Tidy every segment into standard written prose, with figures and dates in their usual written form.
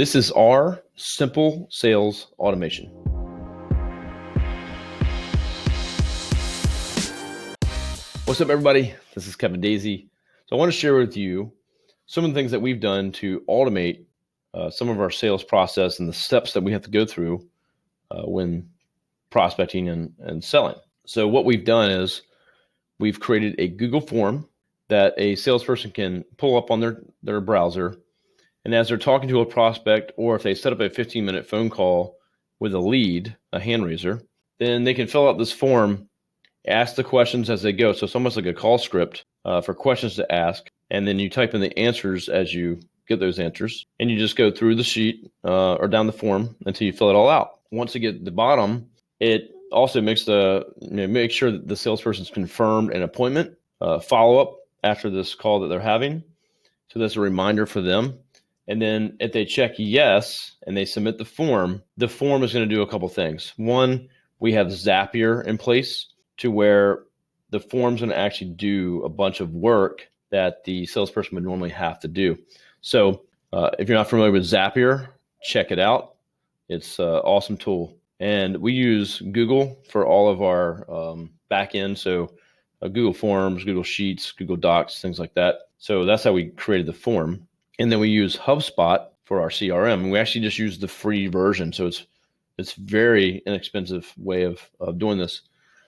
This is our simple sales automation. What's up, everybody? This is Kevin Daisy. So I want to share with you some of the things that we've done to automate some of our sales process and the steps that we have to go through when prospecting and selling. So what we've done is we've created a Google form that a salesperson can pull up on their browser. And as they're talking to a prospect, or if they set up a 15-minute phone call with a lead, a hand raiser, then they can fill out this form, ask the questions as they go. So it's almost like a call script for questions to ask. And then you type in the answers as you get those answers. And you just go through the sheet or down the form until you fill it all out. Once you get to the bottom, it also makes make sure that the salesperson's confirmed an appointment, follow-up after this call that they're having. So that's a reminder for them. And then if they check yes and they submit the form is going to do a couple things. One, we have Zapier in place to where the form's going to actually do a bunch of work that the salesperson would normally have to do. So if you're not familiar with Zapier, check it out. It's an awesome tool. And we use Google for all of our back end. So Google Forms, Google Sheets, Google Docs, things like that. So that's how we created the form. And then we use HubSpot for our CRM. And we actually just use the free version. So it's very inexpensive way of doing this.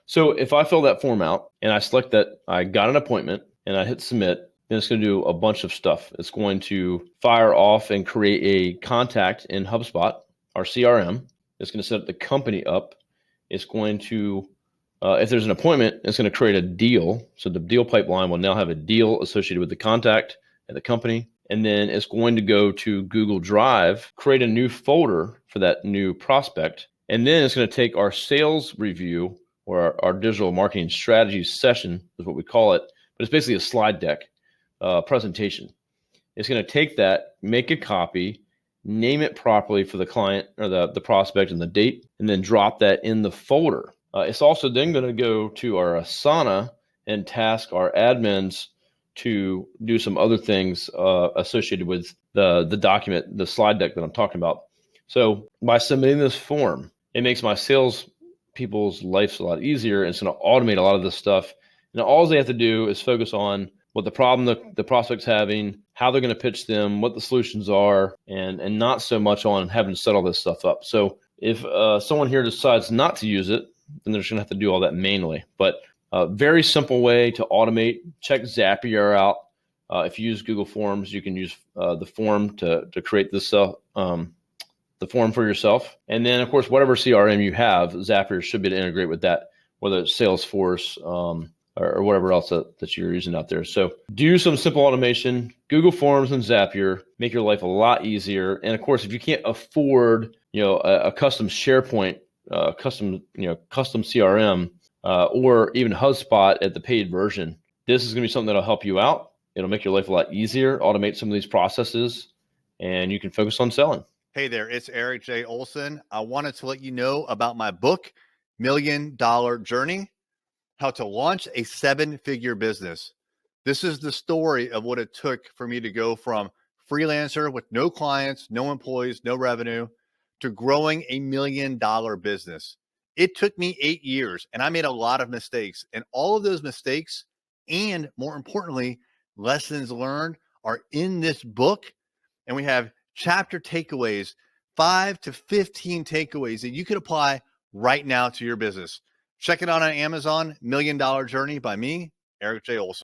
So if I fill that form out and I select that I got an appointment and I hit submit, then it's going to do a bunch of stuff. It's going to fire off and create a contact in HubSpot, our CRM. It's going to set the company up. It's going to, if there's an appointment, it's going to create a deal. So the deal pipeline will now have a deal associated with the contact and the company. And then it's going to go to Google Drive, create a new folder for that new prospect. And then it's going to take our sales review or our digital marketing strategy session is what we call it. But it's basically a slide deck presentation. It's going to take that, make a copy, name it properly for the client or the prospect and the date, and then drop that in the folder. It's also then going to go to our Asana and task our admins to do some other things associated with the document, the slide deck that I'm talking about. So by submitting this form, it makes my sales people's lives a lot easier. And it's going to automate a lot of this stuff. And all they have to do is focus on what the problem the prospect's having, how they're going to pitch them, what the solutions are, and not so much on having to set all this stuff up. So if someone here decides not to use it, then they're just going to have to do all that manually. But a very simple way to automate. Check Zapier out. If you use Google Forms, you can use the form to create this the form for yourself. And then, of course, whatever CRM you have, Zapier should be able to integrate with that, whether it's Salesforce or whatever else that you're using out there. So do some simple automation. Google Forms and Zapier make your life a lot easier. And of course, if you can't afford a custom SharePoint, custom CRM, or even HubSpot at the paid version, this is going to be something that'll help you out. It'll make your life a lot easier, automate some of these processes, and you can focus on selling. Hey there, it's Eric J. Olson. I wanted to let you know about my book, $1 Million Journey, How to Launch a 7-Figure Business. This is the story of what it took for me to go from freelancer with no clients, no employees, no revenue, to growing $1 million business. It took me 8 years and I made a lot of mistakes, and all of those mistakes and, more importantly, lessons learned are in this book. And we have chapter takeaways, 5 to 15 takeaways that you could apply right now to your business. Check it out on Amazon, $1 Million Journey by me, Eric J. Olson.